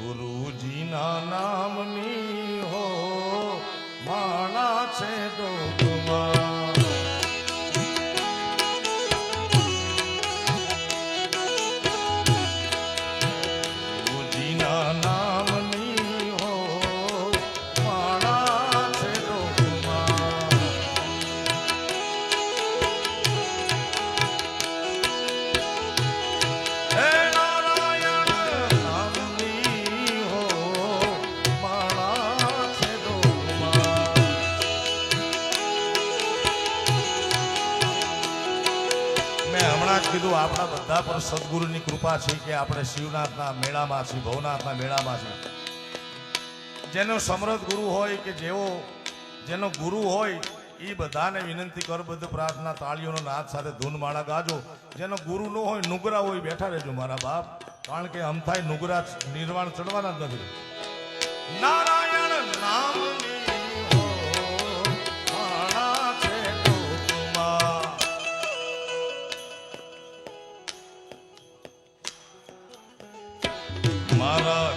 ગુરુજીના નામની હો માણા છે ડોકમાં ગુરુજીના નામની હો માણા છે ડોકમાં કીધું આપણા બધા પર સદગુરુની કૃપા છે કે આપણે શિવનાથના મેળામાં છીએ, ભવનાથના મેળામાં છીએ. જેનો સમર્થ ગુરુ હોય કે જેનો ગુરુ હોય એ બધાને વિનંતી કરબદ્ધ પ્રાર્થના તાળીઓનો નાદ સાથે ધૂનમાળા ગાજો. જેનો ગુરુ ન હોય નુગરા હોય બેઠા રહેજો મારા બાપ, કારણ કે અમથાય નુગરા નિર્વાણ ચડવાના જ નથી. નારાયણ નામની મારા